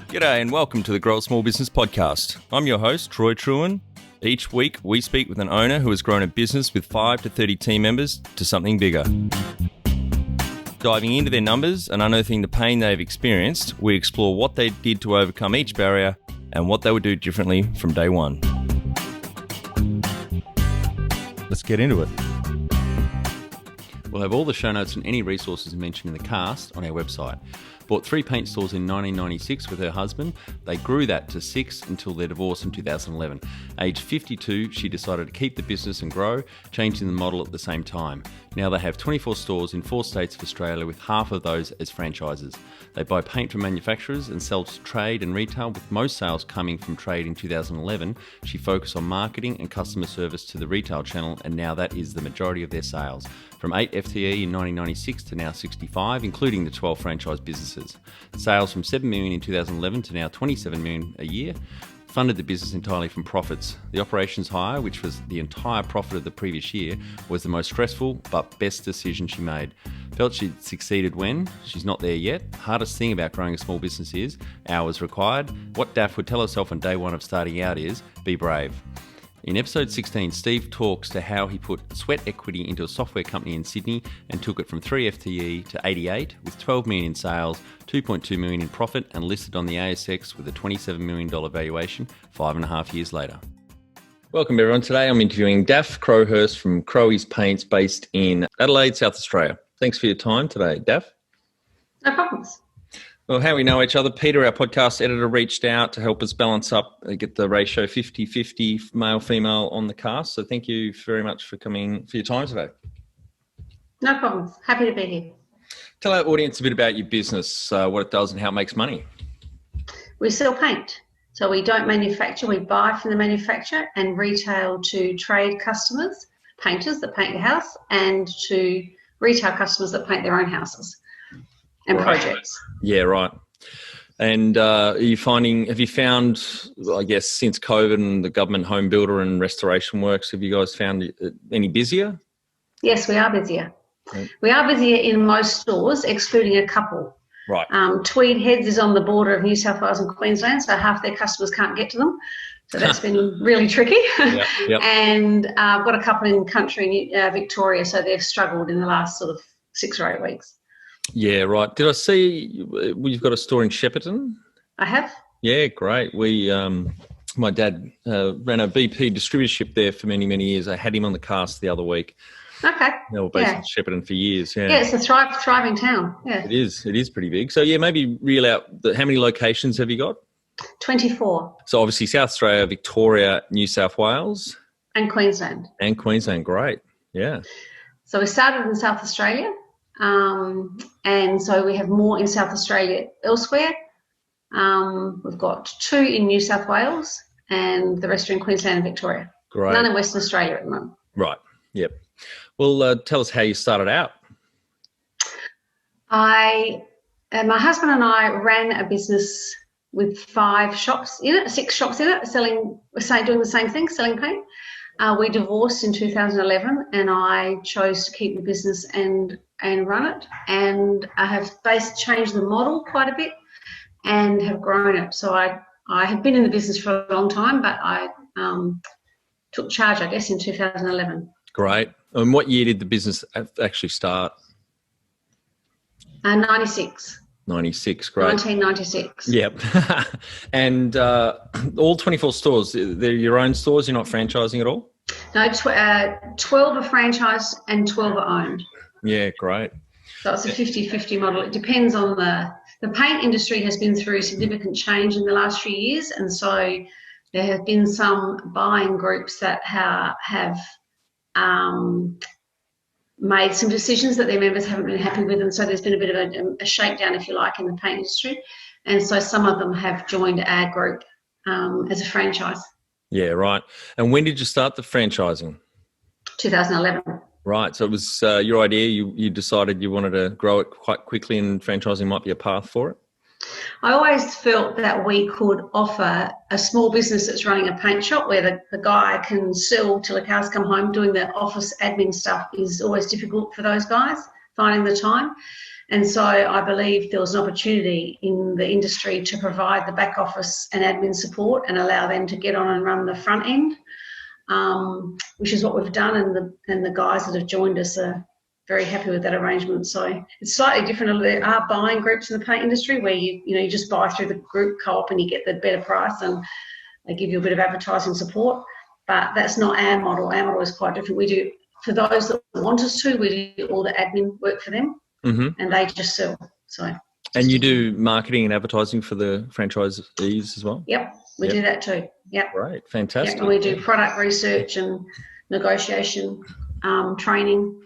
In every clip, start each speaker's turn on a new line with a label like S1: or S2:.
S1: G'day and welcome to the Grow a Small Business Podcast. I'm your host, Troy Trewin. Each week, we speak with an owner who has grown a business with 5 to 30 team members to something bigger. Diving into their numbers and unearthing the pain they've experienced, we explore what they did to overcome each barrier and what they would do differently from day one. Let's get into it.
S2: We'll have all the show notes and any resources mentioned in the cast on our website. Bought 3 paint stores in 1996 with her husband. They grew that to 6 until their divorce in 2011. Aged 52, she decided to keep the business and grow, changing the model at the same time. Now they have 24 stores in 4 states of Australia, with half of those as franchises. They buy paint from manufacturers and sell to trade and retail, with most sales coming from trade in 2011. She focused on marketing and customer service to the retail channel, and now that is the majority of their sales. From 8 FTE in 1996 to now 65, including the 12 franchise businesses. Sales from 7 million in 2011 to now 27 million a year. Funded the business entirely from profits. The operations hire, which was the entire profit of the previous year, was the most stressful but best decision she made. Felt she'd succeeded when she's not there yet. Hardest thing about growing a small business is hours required. What Daph would tell herself on day one of starting out is be brave. In episode 16, Steve talks to how he put sweat equity into a software company in Sydney and took it from 3 FTE to 88 with 12 million in sales, 2.2 million in profit, and listed on the ASX with a $27 million valuation 5.5 years later. Welcome everyone. Today I'm interviewing Daph Crowhurst from Crowies Paints based in Adelaide, South Australia. Thanks for your time today, Daph.
S3: No problems.
S1: Well, how we know each other, Peter, our podcast editor, reached out to help us balance up, get the ratio 50-50 male-female on the cast. So thank you very much for coming, for your time today.
S3: No problems. Happy to be here.
S1: Tell our audience a bit about your business, what it does and how it makes money.
S3: We sell paint. So we don't manufacture, we buy from the manufacturer and retail to trade customers, painters that paint your house, and to retail customers that paint their own houses and projects.
S1: Yeah, right. And have you found, I guess, since COVID and the government home builder and restoration works, have you guys found it any busier?
S3: Yes, we are busier. Okay. We are busier in most stores, excluding a couple.
S1: Right.
S3: Tweed Heads is on the border of New South Wales and Queensland, so half their customers can't get to them. So that's been really tricky. Yep. And I've got a couple in country Victoria, so they've struggled in the last sort of 6 or 8 weeks.
S1: Yeah, right. Did I see you've got a store in Shepparton?
S3: I have.
S1: Yeah, great. We, my dad ran a BP distributorship there for many, many years. I had him on the cast the other week.
S3: Okay.
S1: They were based in Shepparton for years. Yeah,
S3: it's a thriving town. Yeah,
S1: it is. It is pretty big. So yeah, maybe reel out how many locations have you got?
S3: 24. So
S1: obviously South Australia, Victoria, New South Wales,
S3: and Queensland.
S1: Great. Yeah.
S3: So we started in South Australia. And so we have more in South Australia elsewhere. We've got 2 in New South Wales and the rest are in Queensland and Victoria.
S1: Great.
S3: None in Western Australia at the moment.
S1: Right. Yep. Well, tell us how you started out.
S3: My husband and I ran a business with 6 shops in it, doing the same thing, selling paint. We divorced in 2011 and I chose to keep the business and run it, and I have changed the model quite a bit and have grown it. So I have been in the business for a long time, but I took charge, I guess, in 2011.
S1: Great. And what year did the business actually start?
S3: 96.
S1: 96, great.
S3: 1996.
S1: Yep. And all 24 stores, they're your own stores? You're not franchising at all?
S3: No, 12 are franchised and 12 are owned.
S1: Yeah, great.
S3: So it's a 50-50 model. It depends on the paint industry has been through significant change in the last few years, and so there have been some buying groups that have made some decisions that their members haven't been happy with, and so there's been a bit of a shakedown, if you like, in the paint industry, and so some of them have joined our group as a franchise. Yeah,
S1: right. And when did you start the franchising?
S3: 2011.
S1: Right. So it was your idea. You decided you wanted to grow it quite quickly, and franchising might be a path for it?
S3: I always felt that we could offer a small business that's running a paint shop where the guy can sell till the cows come home. Doing the office admin stuff is always difficult for those guys, finding the time. And so I believe there was an opportunity in the industry to provide the back office and admin support and allow them to get on and run the front end, which is what we've done. And the guys that have joined us are very happy with that arrangement. So it's slightly different. There are buying groups in the paint industry where you just buy through the group co-op and you get the better price and they give you a bit of advertising support. But that's not our model. Our model is quite different. We do, for those that want us to, we do all the admin work for them.
S1: Mm-hmm.
S3: And they just sell.
S1: And you do marketing and advertising for the franchisees as well?
S3: Yep, we do that too. Yep.
S1: Great, fantastic.
S3: Yep, and we do product research and negotiation, training.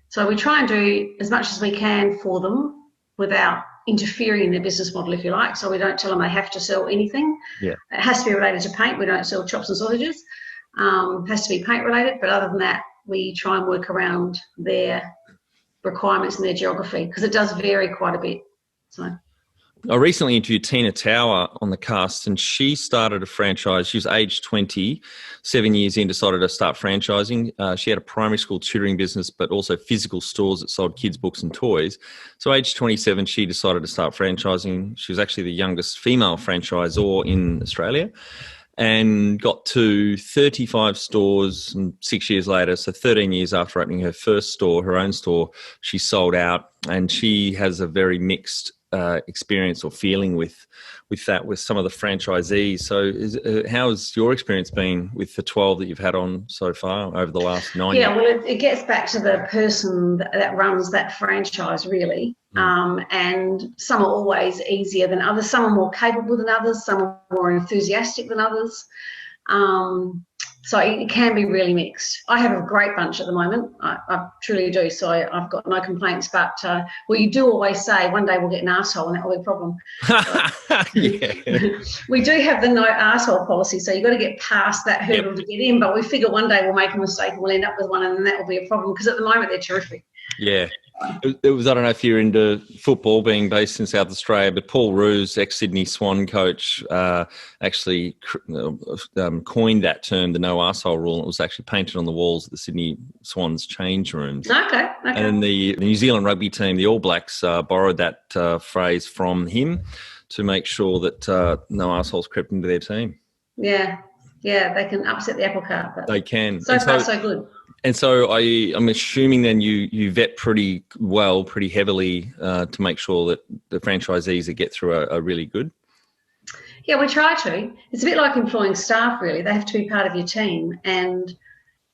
S3: So we try and do as much as we can for them without interfering in their business model, if you like. So we don't tell them they have to sell anything.
S1: Yeah.
S3: It has to be related to paint. We don't sell chops and sausages. It has to be paint related, but other than that, we try and work around their requirements in their geography because it does vary quite a bit. So
S1: I recently interviewed Tina Tower on the cast, and she started a franchise. She was age 20, 7 years in, decided to start franchising. She had a primary school tutoring business, but also physical stores that sold kids' books and toys. So age 27, she decided to start franchising. She was actually the youngest female franchisor in Australia, and got to 35 stores, and 6 years later, so 13 years after opening her first store, her own store, she sold out. And she has a very mixed experience or feeling with that, with some of the franchisees. So how has your experience been with the 12 that you've had on so far over the last 9 years?
S3: Yeah, well, it gets back to the person that runs that franchise, really. And some are always easier than others. Some are more capable than others. Some are more enthusiastic than others. So it can be really mixed. I have a great bunch at the moment. I truly do. So I've got no complaints. But you do always say one day we'll get an arsehole and that will be a problem. We do have the no arsehole policy. So you've got to get past that hurdle to get in. But we figure one day we'll make a mistake and we'll end up with one, and then that will be a problem because at the moment they're terrific.
S1: Yeah. It was, I don't know if you're into football, being based in South Australia, but Paul Roos, ex-Sydney Swan coach, actually coined that term, the no arsehole rule. And it was actually painted on the walls of the Sydney Swans change rooms.
S3: Okay.
S1: And the New Zealand rugby team, the All Blacks, borrowed that phrase from him to make sure that no arseholes crept into their team.
S3: Yeah, they can upset the apple cart. But
S1: they can.
S3: So far, so good.
S1: And so I'm assuming then you vet pretty heavily to make sure that the franchisees that get through are really good?
S3: Yeah, we try to. It's a bit like employing staff, really. They have to be part of your team. And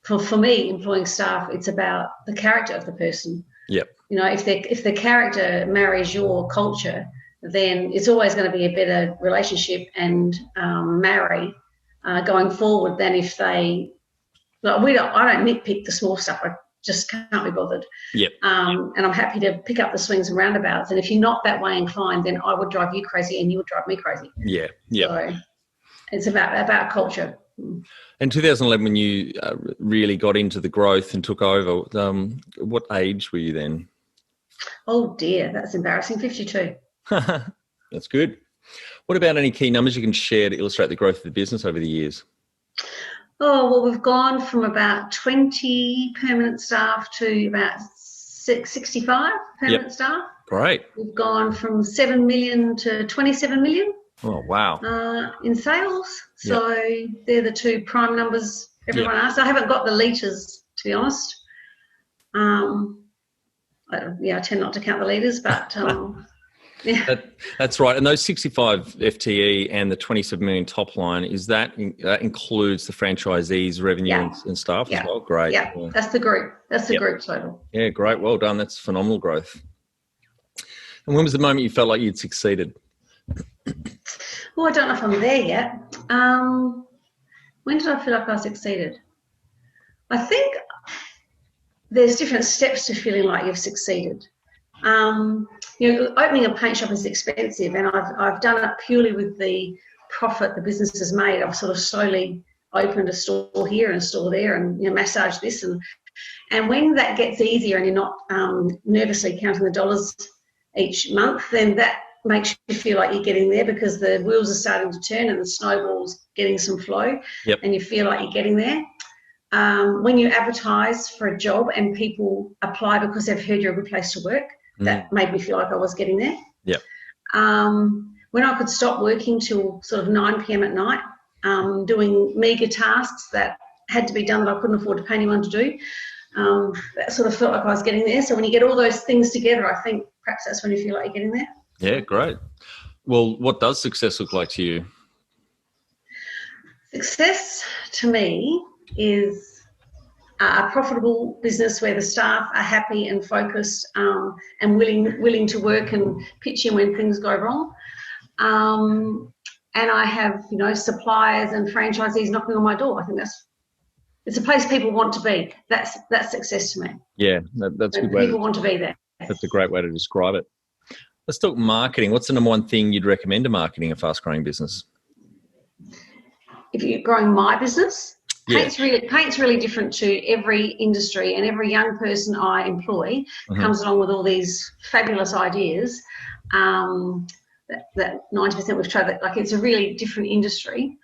S3: for me, employing staff, it's about the character of the person.
S1: Yep.
S3: If the character marries your culture, then it's always going to be a better relationship and marry going forward than if they... I don't nitpick the small stuff. I just can't be bothered.
S1: Yep.
S3: And I'm happy to pick up the swings and roundabouts. And if you're not that way inclined, then I would drive you crazy and you would drive me crazy.
S1: Yeah.
S3: So it's about culture.
S1: In 2011, when you really got into the growth and took over, what age were you then?
S3: Oh dear, that's embarrassing. 52.
S1: That's good. What about any key numbers you can share to illustrate the growth of the business over the years?
S3: Oh, well, we've gone from about 20 permanent staff to about 65 permanent staff.
S1: Great.
S3: We've gone from 7 million to 27 million.
S1: Oh, wow.
S3: In sales. So they're the two prime numbers everyone asks. I haven't got the litres, to be honest. I tend not to count the litres, but... Yeah.
S1: That's right. And those 65 FTE and the 27 million top line, that includes the franchisees' revenue and staff as well? Great.
S3: Yeah, that's the group. That's the group total.
S1: Yeah, great. Well done. That's phenomenal growth. And when was the moment you felt like you'd succeeded?
S3: Well, I don't know if I'm there yet. When did I feel like I succeeded? I think there's different steps to feeling like you've succeeded. Opening a paint shop is expensive, and I've done it purely with the profit the business has made. I've sort of slowly opened a store here and a store there, and massage this, and when that gets easier and you're not nervously counting the dollars each month, then that makes you feel like you're getting there because the wheels are starting to turn and the snowball's getting some flow, and you feel like you're getting there. When you advertise for a job and people apply because they've heard you're a good place to work, that made me feel like I was getting there.
S1: Yep.
S3: When I could stop working till sort of 9 p.m. at night, doing meagre tasks that had to be done that I couldn't afford to pay anyone to do, that sort of felt like I was getting there. So when you get all those things together, I think perhaps that's when you feel like you're getting there.
S1: Yeah, great. Well, what does success look like to you?
S3: Success to me is a profitable business where the staff are happy and focused and willing to work and pitch in when things go wrong. And I have, suppliers and franchisees knocking on my door. I think it's a place people want to be. That's success to me.
S1: Yeah, that's a good way.
S3: People want to be there.
S1: That's a great way to describe it. Let's talk marketing. What's the number one thing you'd recommend to marketing a fast-growing business?
S3: If you're growing my business,
S1: Yeah.
S3: paint's really different to every industry, and every young person I employ comes along with all these fabulous ideas that 90% we've tried. That, like, it's a really different industry.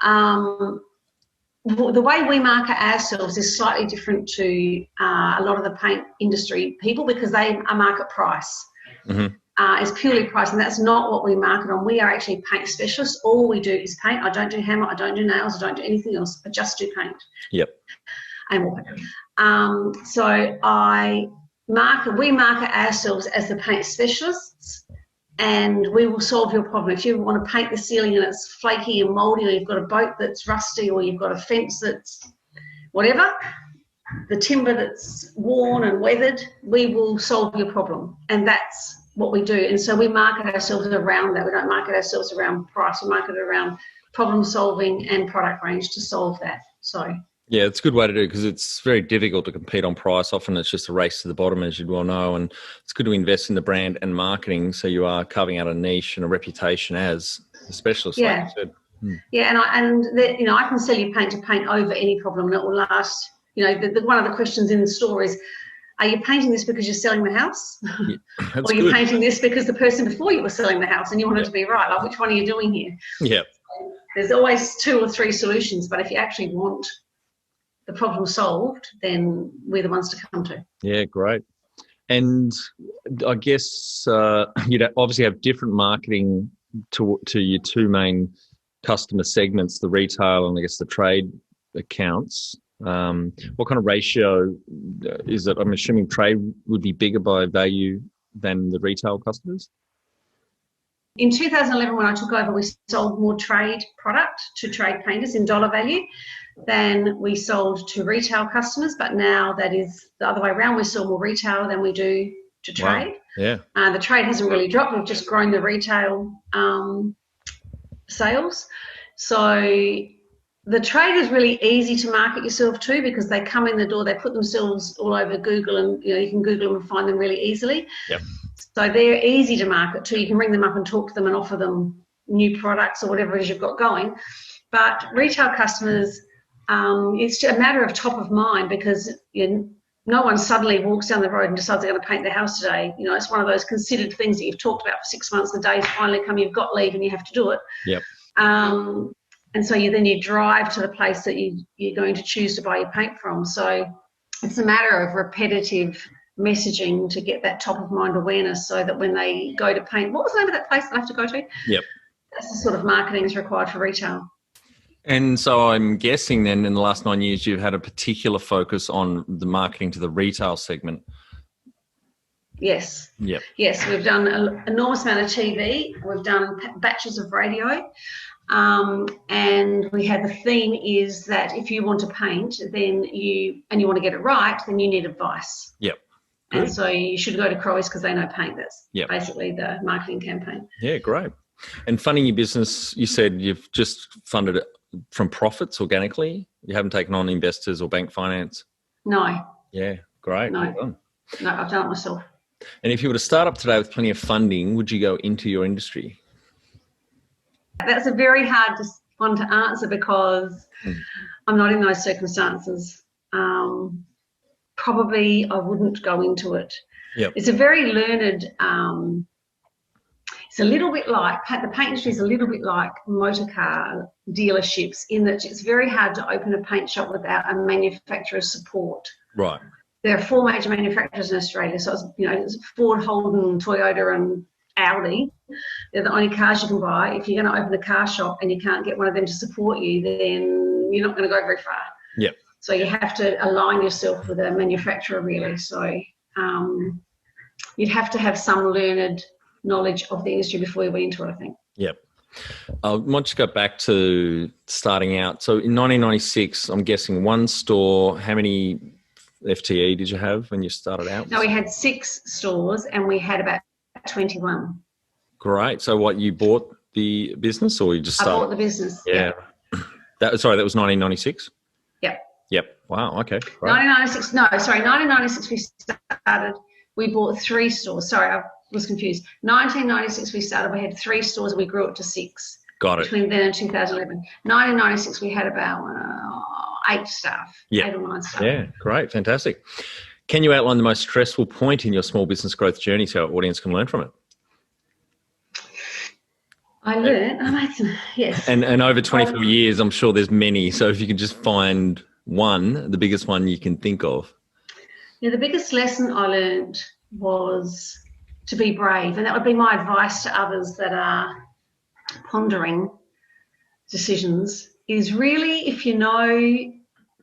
S3: The way we market ourselves is slightly different to a lot of the paint industry people, because they are market price. It's purely price, and that's not what we market on. We are actually paint specialists. All we do is paint. I don't do hammer, I don't do nails, I don't do anything else. I just do paint.
S1: Yep.
S3: And wallpaper. So we market ourselves as the paint specialists, and we will solve your problem. If you want to paint the ceiling and it's flaky and mouldy, or you've got a boat that's rusty, or you've got a fence that's whatever, the timber that's worn and weathered, we will solve your problem. And that's what we do. And so we market ourselves around that. We don't market ourselves around price. We market it around problem solving and product range to solve that. So
S1: yeah, it's a good way to do it, because it's very difficult to compete on price. Often it's just a race to the bottom, as you'd well know, and it's good to invest in the brand and marketing, so you are carving out a niche and a reputation as a specialist.
S3: Yeah.
S1: Like you said.
S3: Yeah, I can sell you paint to paint over any problem, and it will last. One of the questions in the store is, are you painting this because you're selling the house?
S1: Yeah,
S3: or are you painting this because the person before you was selling the house and you want it to be right? Like, which one are you doing here?
S1: Yeah.
S3: So there's always 2 or 3 solutions, but if you actually want the problem solved, then we're the ones to come to.
S1: Yeah, great. And I guess you'd obviously have different marketing to your 2 main customer segments, the retail and I guess the trade accounts. What kind of ratio is it? I'm assuming trade would be bigger by value than the retail customers?
S3: In 2011, when I took over, we sold more trade product to trade painters in dollar value than we sold to retail customers. But now that is the other way around. We sell more retail than we do to trade.
S1: Wow. Yeah.
S3: The trade hasn't really dropped. We've just grown the retail sales. So the trade is really easy to market yourself to, because they come in the door, they put themselves all over Google, and you can Google them and find them really easily.
S1: Yep.
S3: So they're easy to market to. You can ring them up and talk to them and offer them new products or whatever it is you've got going. But retail customers, it's a matter of top of mind, because no one suddenly walks down the road and decides they're going to paint their house today. It's one of those considered things that you've talked about for 6 months. The day's finally come, you've got leave and you have to do it.
S1: Yep.
S3: And so you drive to the place that you're going to choose to buy your paint from. So it's a matter of repetitive messaging to get that top of mind awareness, so that when they go to paint, what was the name of that place that I have to go to?
S1: Yep.
S3: That's the sort of marketing that's required for retail.
S1: And so I'm guessing then in the last 9 years, you've had a particular focus on the marketing to the retail segment.
S3: Yes.
S1: Yep.
S3: Yes, we've done an enormous amount of TV. We've done batches of radio. And we had the theme is that if you want to paint, then you want to get it right, then you need advice.
S1: Yep.
S3: And so you should go to Crowies because they know paint. That's
S1: Yep.
S3: basically the marketing campaign.
S1: Yeah, great. And funding your business, you said you've just funded it from profits organically. You haven't taken on investors or bank finance.
S3: No.
S1: Yeah, great.
S3: No.
S1: Well done.
S3: No, I've done it myself.
S1: And if you were to start up today with plenty of funding, would you go into your industry?
S3: That's a very hard one to answer, because I'm not in those circumstances. Probably I wouldn't go into it.
S1: Yep.
S3: It's a very learned, it's a little bit like, the paint industry is a little bit like motor car dealerships, in that it's very hard to open a paint shop without a manufacturer's support.
S1: Right.
S3: there are 4 major manufacturers in Australia. So it's Ford, Holden, Toyota, and Audi. They're the only cars you can buy. If you're going to open a car shop and you can't get one of them to support you, then you're not going to go very far.
S1: Yep.
S3: So you have to align yourself with a manufacturer, really. So you'd have to have some learned knowledge of the industry before you went into it, I think.
S1: Yep. I might just go back to starting out. So in 1996, I'm guessing 1 store. How many FTE did you have when you started out?
S3: No, we had 6 stores and we had about 21.
S1: Great. So what, you bought the business or you just started?
S3: I bought the business.
S1: Yeah. That was 1996? Yep. Wow. Okay. Right.
S3: 1996 we started. We bought 3 stores. Sorry, I was confused. 1996 we started. We had 3 stores. We grew it to 6.
S1: Got it.
S3: Between then and 2011. 1996 we had about 8 staff.
S1: Yeah.
S3: 8 or 9 staff.
S1: Yeah. Great. Fantastic. Can you outline the most stressful point in your small business growth journey so our audience can learn from it?
S3: I made some, yes.
S1: And over 24 years, I'm sure there's many. So if you can just find one, the biggest one you can think of.
S3: Yeah, the biggest lesson I learned was to be brave. And that would be my advice to others that are pondering decisions, is really, if you know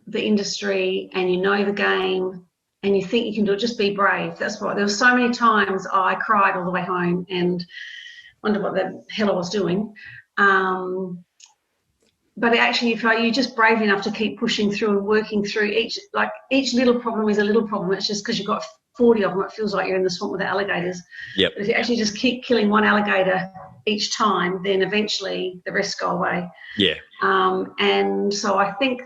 S3: the industry and you know the game and you think you can do it, just be brave. That's what, there were so many times I cried all the way home and wondered what the hell I was doing. But actually, if you're just brave enough to keep pushing through and working through each little problem is a little problem. It's just because you've got 40 of them, it feels like you're in the swamp with the alligators.
S1: Yep.
S3: But if you actually just keep killing one alligator each time, then eventually the rest go away.
S1: Yeah.
S3: And so I think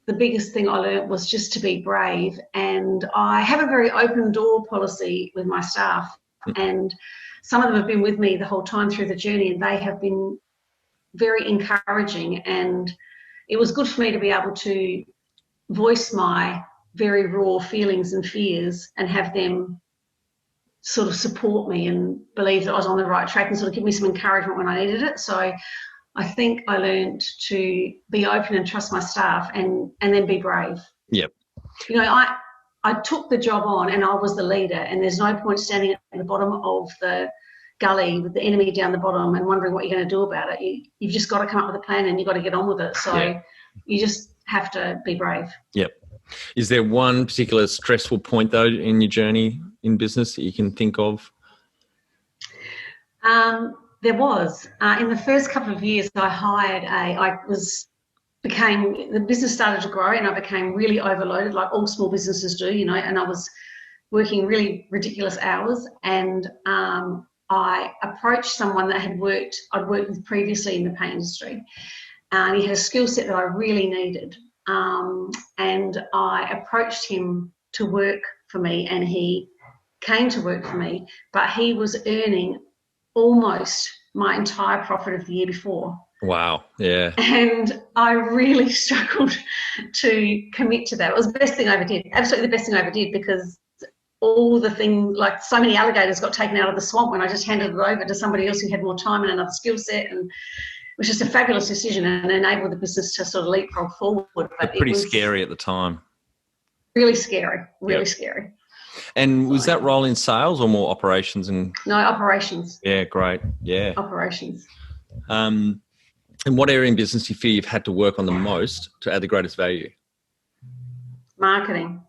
S3: the biggest thing I learned was just to be brave. And I have a very open door policy with my staff. And some of them have been with me the whole time through the journey, and they have been very encouraging. And it was good for me to be able to voice my very raw feelings and fears and have them sort of support me and believe that I was on the right track and sort of give me some encouragement when I needed it. So I think I learned to be open and trust my staff and then be brave.
S1: Yep.
S3: You know, I took the job on and I was the leader, and there's no point standing at the bottom of the gully with the enemy down the bottom and wondering what you're going to do about it. You've just got to come up with a plan and you've got to get on with it. So you just have to be brave. Yep.
S1: Is there one particular stressful point, though, in your journey in business that you can think of?
S3: There was. In the first couple of years, the business started to grow and I became really overloaded, like all small businesses do, you know, and I was working really ridiculous hours. And I approached someone that I'd worked with previously in the paint industry. And he had a skill set that I really needed. And I approached him to work for me, and he came to work for me, but he was earning almost my entire profit of the year before.
S1: Wow. Yeah.
S3: And I really struggled to commit to that. It was the best thing I ever did. Absolutely the best thing I ever did, because all the thing, like so many alligators got taken out of the swamp when I just handed it over to somebody else who had more time and another skill set, and it was just a fabulous decision and enabled the business to sort of leapfrog forward. But
S1: pretty scary at the time.
S3: Really scary, really scary.
S1: And was that role in sales or more operations?
S3: No, operations.
S1: Yeah, great. Yeah.
S3: Operations.
S1: And what area in business do you feel you've had to work on the most to add the greatest value?
S3: Marketing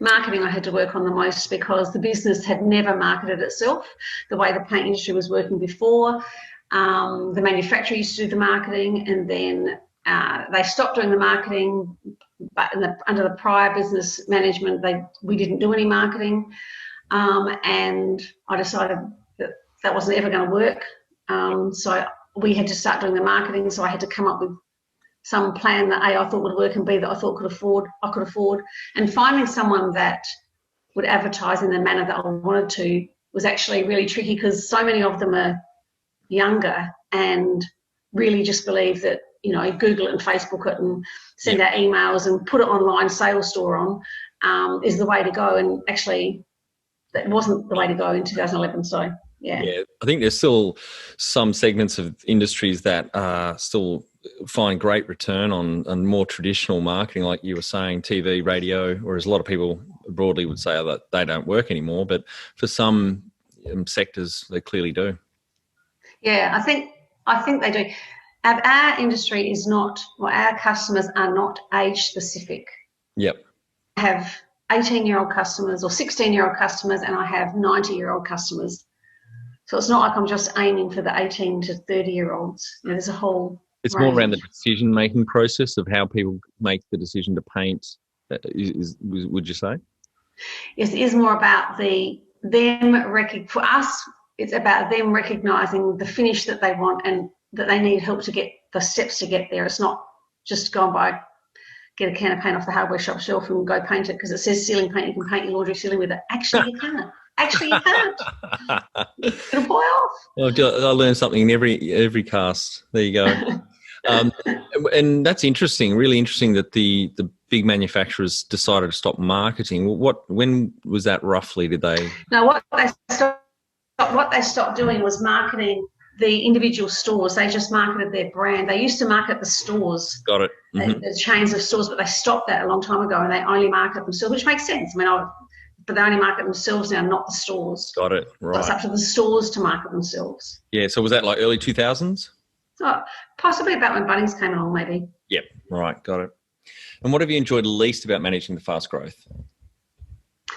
S3: I had to work on the most, because the business had never marketed itself the way the paint industry was working before. The manufacturer used to do the marketing, and then they stopped doing the marketing, but under the prior business management, we didn't do any marketing. And I decided that wasn't ever going to work. So we had to start doing the marketing. So I had to come up with some plan that A, I thought would work, and B, that I thought I could afford. And finding someone that would advertise in the manner that I wanted to was actually really tricky, because so many of them are younger and really just believe that, you know, Google it and Facebook it and send out emails and put it online, sales store on, is the way to go. And actually that wasn't the way to go in 2011. So, yeah,
S1: I think there's still some segments of industries that are still find great return on more traditional marketing, like you were saying, TV, radio, whereas a lot of people broadly would say that they don't work anymore. But for some sectors, they clearly do.
S3: Yeah, I think they do. Our industry is not, or our customers are not age specific.
S1: Yep.
S3: I have 18-year-old customers or 16-year-old customers, and I have 90-year-old customers. So it's not like I'm just aiming for the 18 to 30-year-olds. There's a whole
S1: It's
S3: range.
S1: more around the decision-making process of how people make the decision to paint, would you say?
S3: Yes, it is more about for us, it's about them recognising the finish that they want and that they need help to get the steps to get there. It's not just go and get a can of paint off the hardware shop shelf and go paint it because it says ceiling paint, you can paint your laundry ceiling with it. Actually, you can't. It'll boil off.
S1: Well, I learned something in every cast. There you go. And that's interesting, really interesting that the big manufacturers decided to stop marketing. When was that roughly? Did they?
S3: No, what they stopped doing was marketing the individual stores. They just marketed their brand. They used to market the stores.
S1: Got it.
S3: Mm-hmm. The chains of stores, but they stopped that a long time ago, and they only market themselves, which makes sense. I mean, but they only market themselves now, not the stores.
S1: Got it. Right.
S3: So it's up to the stores to market themselves.
S1: Yeah. So was that like early 2000s?
S3: Oh, possibly about when Bunnings came along, maybe.
S1: Yep. Right. Got it. And what have you enjoyed least about managing the fast growth?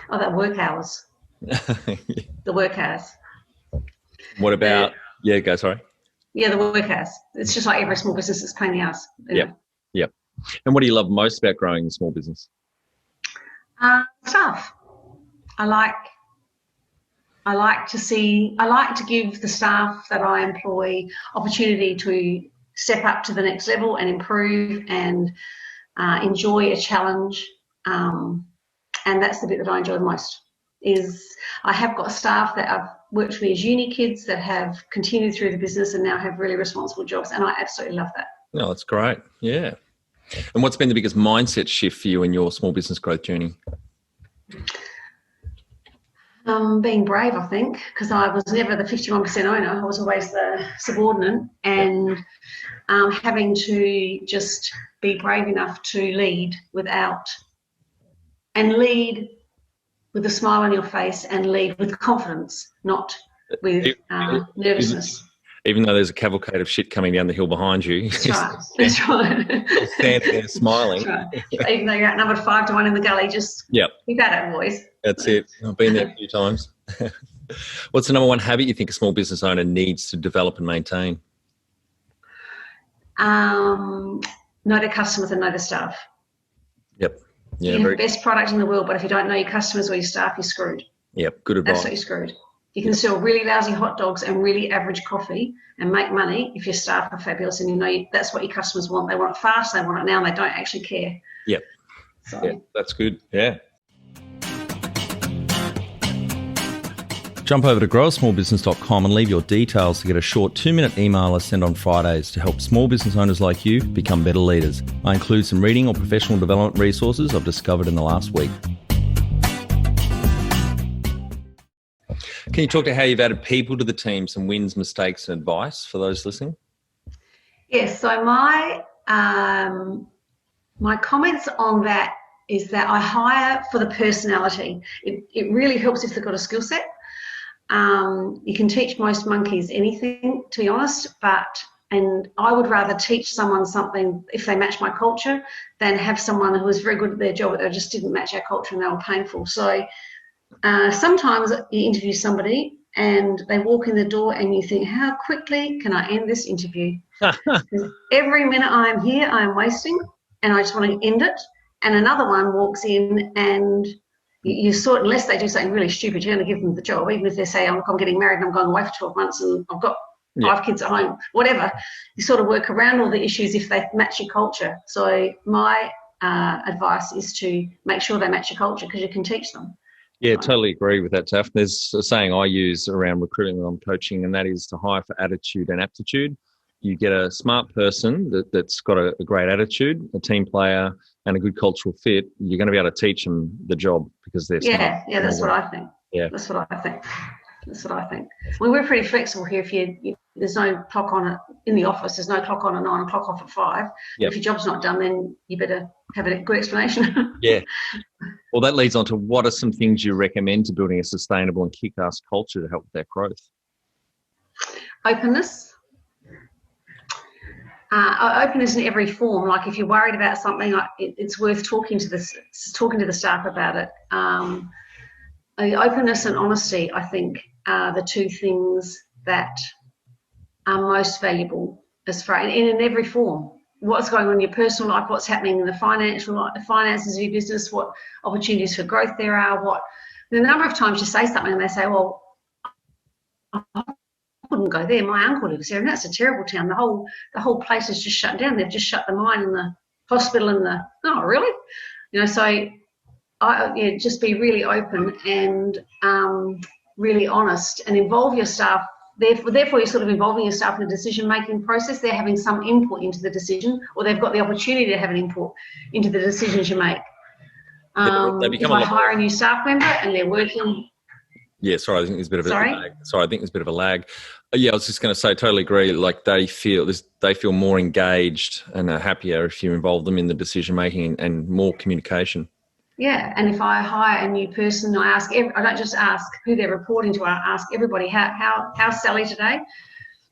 S3: Oh, that work hours. The work hours.
S1: What about? Yeah. Go. Sorry.
S3: Yeah, the work hours. It's just like every small business. It's a pain in the ass.
S1: Yep. Yep. And what do you love most about growing a small business?
S3: Staff. I like to give the staff that I employ opportunity to step up to the next level and improve and enjoy a challenge. And that's the bit that I enjoy the most. Is I have got staff that have worked for me as uni kids that have continued through the business and now have really responsible jobs, and I absolutely love that.
S1: No, that's great. Yeah. And what's been the biggest mindset shift for you in your small business growth journey?
S3: Being brave, I think, because I was never the 51% owner. I was always the subordinate, and having to just be brave enough to lead with a smile on your face and lead with confidence, not with nervousness.
S1: Even though there's a cavalcade of shit coming down the hill behind you.
S3: That's right. That's right.
S1: Standing there smiling.
S3: That's right. Even though you're outnumbered 5-1 in the gully, just keep at it, boys.
S1: That's it. I've been there a few times. What's the number one habit you think a small business owner needs to develop and maintain?
S3: Know their customers and know their staff.
S1: Yep. Yeah,
S3: you have the best product in the world, but if you don't know your customers or your staff, you're screwed.
S1: Yep, good advice.
S3: Absolutely screwed. You can sell really lousy hot dogs and really average coffee and make money if your staff are fabulous and you know that's what your customers want. They want it fast, they want it now, and they don't actually care.
S1: Yep.
S3: So.
S1: Yeah, that's good. Yeah.
S2: Jump over to growersmallbusiness.com and leave your details to get a short 2-minute email I send on Fridays to help small business owners like you become better leaders. I include some reading or professional development resources I've discovered in the last week.
S1: Can you talk to how you've added people to the team, some wins, mistakes and advice for those listening?
S3: Yes, so my comments on that is that I hire for the personality. It really helps if they've got a skill set. You can teach most monkeys anything, to be honest, and I would rather teach someone something if they match my culture than have someone who was very good at their job but they just didn't match our culture and they were painful. So sometimes you interview somebody and they walk in the door and you think, how quickly can I end this interview? Every minute I'm here, I'm wasting and I just want to end it. And another one walks in and you sort, unless they do something really stupid, you're going to give them the job, even if they say, I'm getting married and I'm going away for 12 months and I've got 5 kids at home, whatever. You sort of work around all the issues if they match your culture. So my advice is to make sure they match your culture because you can teach them.
S1: Yeah, totally agree with that, Daph. There's a saying I use around recruiting when I'm coaching, and that is to hire for attitude and aptitude. You get a smart person that's got a great attitude, a team player, and a good cultural fit. You're going to be able to teach them the job because they're smart.
S3: Yeah, that's what I think.
S1: Yeah,
S3: that's what I think. That's what I think. Well, we're pretty flexible here. If there's no clock on it in the office, there's no clock on at 9 o'clock, off at 5.
S1: Yep.
S3: If your job's not done, then you better have a good explanation.
S1: Yeah. Well, that leads on to what are some things you recommend to building a sustainable and kick-ass culture to help with that growth?
S3: Openness. Openness in every form. Like if you're worried about something, it's worth talking to the staff about it. Openness and honesty, I think, are the two things that are most valuable as far in every form. What's going on in your personal life, what's happening in the finances of your business, what opportunities for growth there are. The number of times you say something and they say, "Well, I wouldn't go there. My uncle lives there, and that's a terrible town. The whole place is just shut down. They've just shut the mine and the hospital and the." Oh, really? So. Just be really open and really honest, and involve your staff. Therefore, you're sort of involving your staff in the decision-making process. They're having some input into the decision, or they've got the opportunity to have an input into the decisions you make. If I hire a new staff member and they're working...
S1: Yeah, sorry, I think there's a bit of a lag. Sorry, I think there's a bit of a lag. Yeah, I was just going to say, totally agree. Like they feel more engaged and are happier if you involve them in the decision-making and more communication.
S3: Yeah, and if I hire a new person, I don't just ask who they're reporting to. I ask everybody, how's Sally today?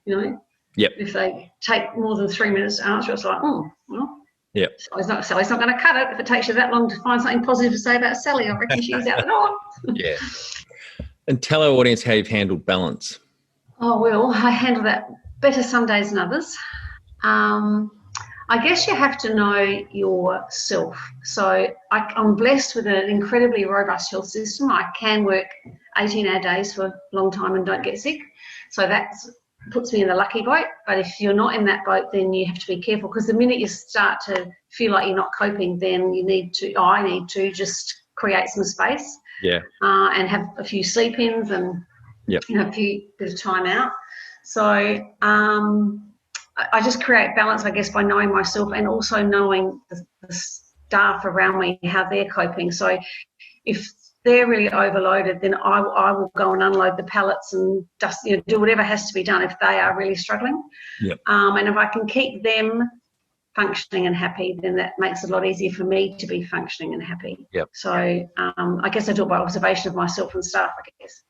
S3: Yep. If they take more than 3 minutes to answer, it's like, oh, well,
S1: yeah.
S3: Sally's not going to cut it if it takes you that long to find something positive to say about Sally. I reckon she's out the door.
S1: Yeah. And tell our audience how you've handled balance.
S3: Oh, well, I handle that better some days than others. I guess you have to know yourself. So I'm blessed with an incredibly robust health system. I can work 18-hour days for a long time and don't get sick. So that puts me in the lucky boat. But if you're not in that boat, then you have to be careful, because the minute you start to feel like you're not coping, then I need to just create some space.
S1: Yeah.
S3: And have a few sleep-ins and a few bit of time out. So I just create balance, I guess, by knowing myself and also knowing the staff around me, how they're coping. So if they're really overloaded, then I will go and unload the pallets and just do whatever has to be done if they are really struggling.
S1: Yep.
S3: And if I can keep them functioning and happy, then that makes it a lot easier for me to be functioning and happy.
S1: Yep.
S3: So I guess I do it by observation of myself and staff, I guess.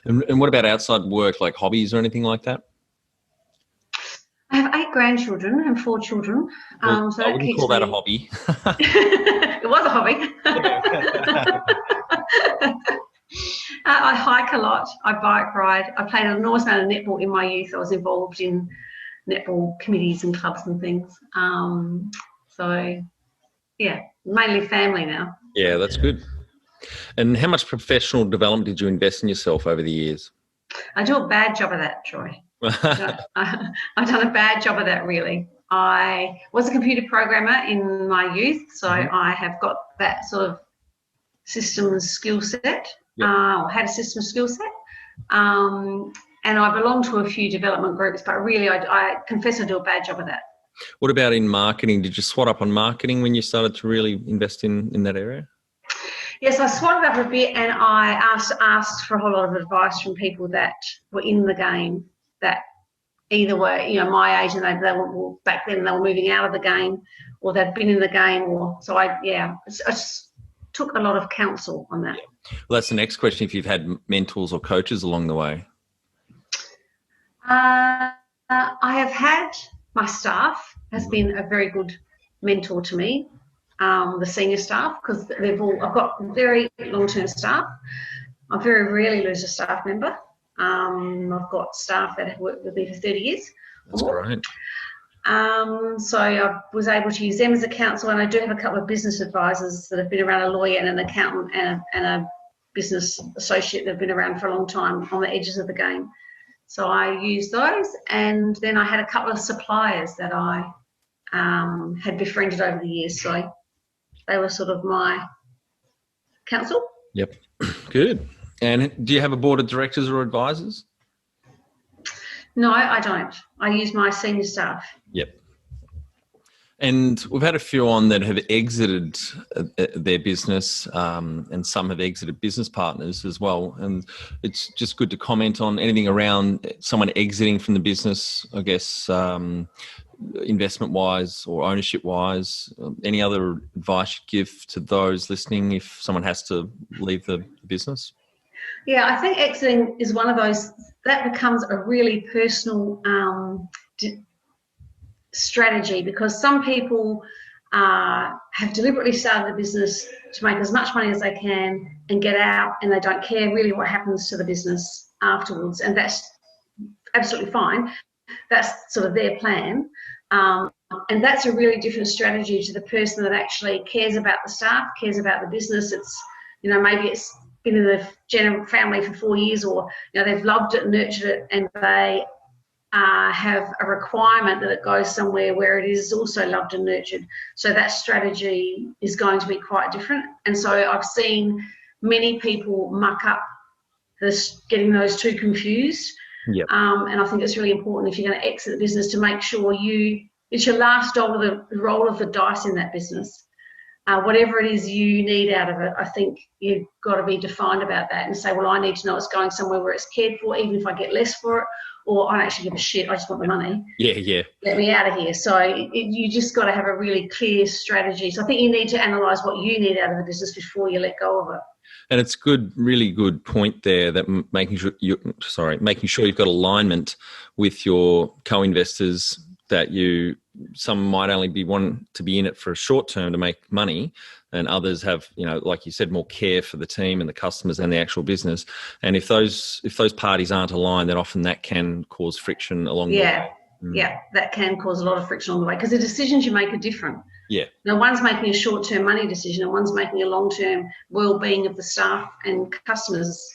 S1: And what about outside work, like hobbies or anything like that?
S3: I have 8 grandchildren and 4 children.
S1: Well,
S3: so
S1: I wouldn't call that a hobby.
S3: It was a hobby. I hike a lot. I bike ride. I played an enormous amount of netball in my youth. I was involved in netball committees and clubs and things. So, yeah, mainly family now.
S1: Yeah, that's good. And how much professional development did you invest in yourself over the years?
S3: I do a bad job of that, Troy. I've done a bad job of that, really. I was a computer programmer in my youth, so I have got that sort of systems skill set, or had a systems skill set. And I belong to a few development groups, but really I confess I do a bad job of that.
S1: What about in marketing? Did you swat up on marketing when you started to really invest in that area?
S3: Yes, I swatted up a bit, and I asked for a whole lot of advice from people that were in the game, that either were, my age, and they were back then they were moving out of the game, or they'd been in the game, or so I just took a lot of counsel on that.
S1: Yeah. Well, that's the next question. If you've had mentors or coaches along the way.
S3: I have had, my staff has been a very good mentor to me. The senior staff, because I've got very long-term staff. I very rarely lose a staff member. I've got staff that have worked with me for 30 years.
S1: That's great.
S3: So I was able to use them as a counsel, and I do have a couple of business advisors that have been around, a lawyer and an accountant and a business associate that have been around for a long time on the edges of the game. So I used those, and then I had a couple of suppliers that I had befriended over the years. So they were sort of my counsel.
S1: Yep. Good. And do you have a board of directors or advisors?
S3: No, I don't. I use my senior staff.
S1: Yep. And we've had a few on that have exited their business, and some have exited business partners as well. And it's just good to comment on anything around someone exiting from the business, I guess, investment-wise or ownership-wise. Any other advice you'd give to those listening if someone has to leave the business?
S3: Yeah, I think exiting is one of those that becomes a really personal strategy, because some people have deliberately started a business to make as much money as they can and get out, and they don't care really what happens to the business afterwards, and that's absolutely fine. That's sort of their plan, and that's a really different strategy to the person that actually cares about the staff, cares about the business. It's, maybe it's been in the family for 4 years, or they've loved it, nurtured it, and they have a requirement that it goes somewhere where it is also loved and nurtured. So that strategy is going to be quite different. And so I've seen many people muck up getting those two confused.
S1: Yep.
S3: And I think it's really important, if you're going to exit the business, to make sure it's your last roll of the dice in that business. Whatever it is you need out of it, I think you've got to be defined about that and say, well, I need to know it's going somewhere where it's cared for, even if I get less for it, or I don't actually give a shit, I just want the money.
S1: Yeah.
S3: Let me out of here. So you just got to have a really clear strategy. So I think you need to analyse what you need out of the business before you let go of it.
S1: And it's really good point there, that making sure you've got alignment with your co-investors, that some might only be wanting to be in it for a short term to make money, and others have, like you said, more care for the team and the customers and the actual business. And if those parties aren't aligned, then often that can cause friction along the way.
S3: Yeah, that can cause a lot of friction along the way, because the decisions you make are different.
S1: Yeah.
S3: Now, one's making a short-term money decision, and one's making a long-term well-being of the staff and customers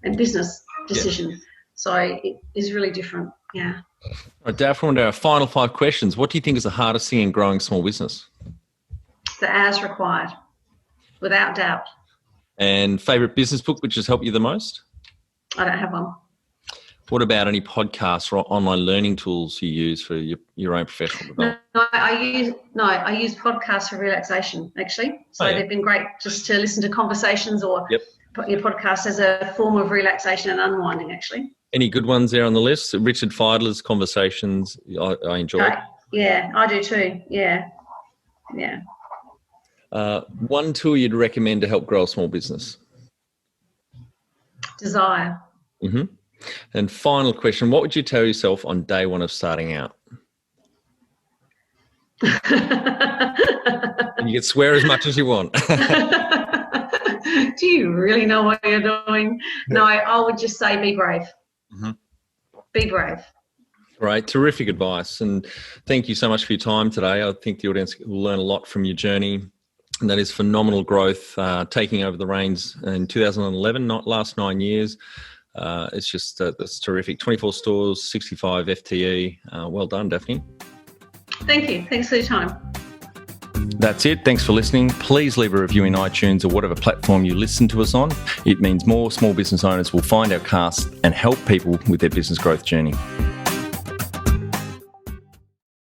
S3: and business decision. Yeah. So it is really different. Yeah.
S1: All right, Daph, we're on to our final 5 questions. What do you think is the hardest thing in growing a small business?
S3: The hours required, without doubt.
S1: And favourite business book which has helped you the most?
S3: I don't have one.
S1: What about any podcasts or online learning tools you use for your own professional development?
S3: I use podcasts for relaxation, actually. So They've been great just to listen to conversations or put your podcast as a form of relaxation and unwinding, actually.
S1: Any good ones there on the list? Richard Feidler's Conversations, I enjoy.
S3: Yeah, I do too. Yeah.
S1: One tool you'd recommend to help grow a small business?
S3: Desire.
S1: Mm-hmm. And final question, what would you tell yourself on day one of starting out? And you can swear as much as you want.
S3: Do you really know what you're doing? No, I would just say be brave.
S1: Mm-hmm.
S3: Be brave.
S1: Right, terrific advice. And thank you so much for your time today. I think the audience will learn a lot from your journey. And that is phenomenal growth, taking over the reins in 2011, not last 9 years. It's just, it's terrific. 24 stores, 65 FTE. Well done, Daphne.
S3: Thank you. Thanks for your time.
S2: That's it. Thanks for listening. Please leave a review in iTunes or whatever platform you listen to us on. It means more small business owners will find our cast and help people with their business growth journey.